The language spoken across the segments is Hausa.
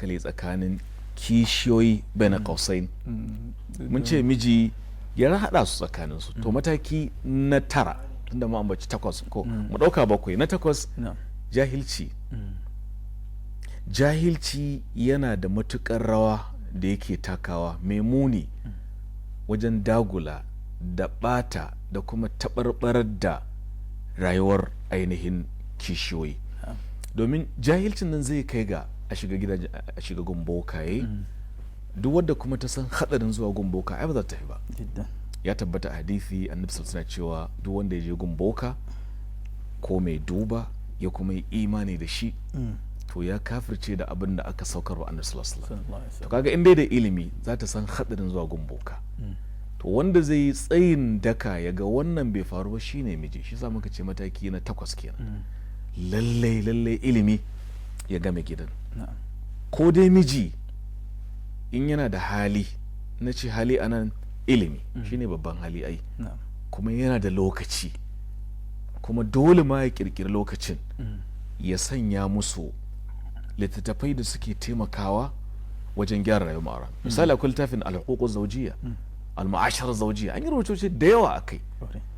hankali tsakanin kishiyoyi bana kausain. Mun ce miji ya haɗa su tsakaninsu. To mataki na 9 tunda mu ambaci 8 ko mu ɗauka 7 na 8 jahilci. Jahilci yana da matukar rawa da yake takawa mai muni wajen dagula da ɓata da kuma taɓarɓarar da rayuwar ainihin kishiyoyi. Domin jahilcin nan zai kai ga a shiga gumbokaye. Duk wadda kuma ta san hadarin zuwa gumboka ai ba za ta yi ba. Ya tabbata a hadisi annabi sallallahu alaihi cewa duk wanda ya je gumboka ko mai duba ya kuma yi imani da shi to ya kafirce da abin da aka saukar wa annabi sallallahu alaihi to kaga in dai da ilimi za ta san hadarin zuwa gumboka. To wanda zai yi tsayin daka ya ga wannan bai faru ba shine miji. Shi sa muka ce mataki na 8 kenan. Lallai ilimi ya game gidan. Ko dai miji in yana da hali, na ce hali anan ilimi shine babban hali ai, kuma yana da lokaci, kuma dole ma ya kirkiri lokacin ya sanya musu littattafai da suke taimakawa wajen gyara rayuwar ma'aura. Misali akwai littafin al-huquq zawjiyya, al-mu'ashara zawjiyya, an yi rubuce da yawa akai.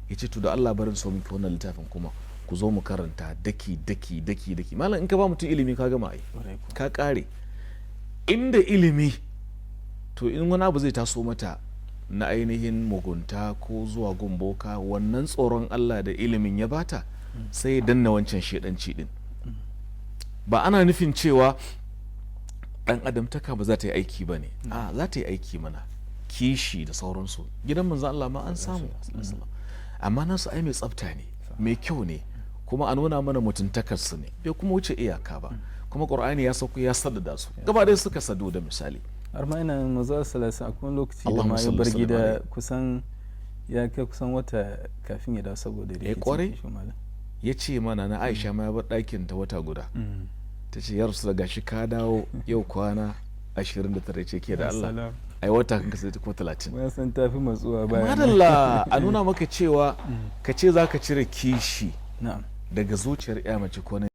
Yace to da Allah barin so miki wannan littafin kuma ku zo mu karanta daki malam in ka ba mutum ilimi ka gama ai, ka kare. Inda ilimi to in wani abu zai taso mata na ainihin mugunta ko zuwa gumboka, wannan tsoron Allah da ilimin ya bata sai ya danna wancan shedanci din. Ba ana nufin cewa dan adamtaka ba za ta yi aiki ba ne, a za ta yi aiki mana, kishi da sauransu. Gidan manzon Allah ma an samu, amma nasu ai mai tsafta ne, mai kyau ne, kuma a nuna mana mutuntakarsu ne, bai kuma wuce iyaka ba. Kuma Qur'ani ya sauko ya saddada su gaba ɗaya suka sadu da misali. Har ma ina manzo sallallahu akwai lokaci da ma ya bar gida kusan ya kai kusan wata kafin ya dawo saboda rikici. Kwarai ya ce mana na Aisha ma ya bar ɗakin ta wata guda. Ta ce ya rasu daga shi ka dawo yau kwana 29 ce ke da Allah. Ai wata kan kasance ko 30. Mun san tafi matsuwa bayan. Madalla a nuna maka cewa ka ce zaka cire kishi daga zuciyar ya mace ko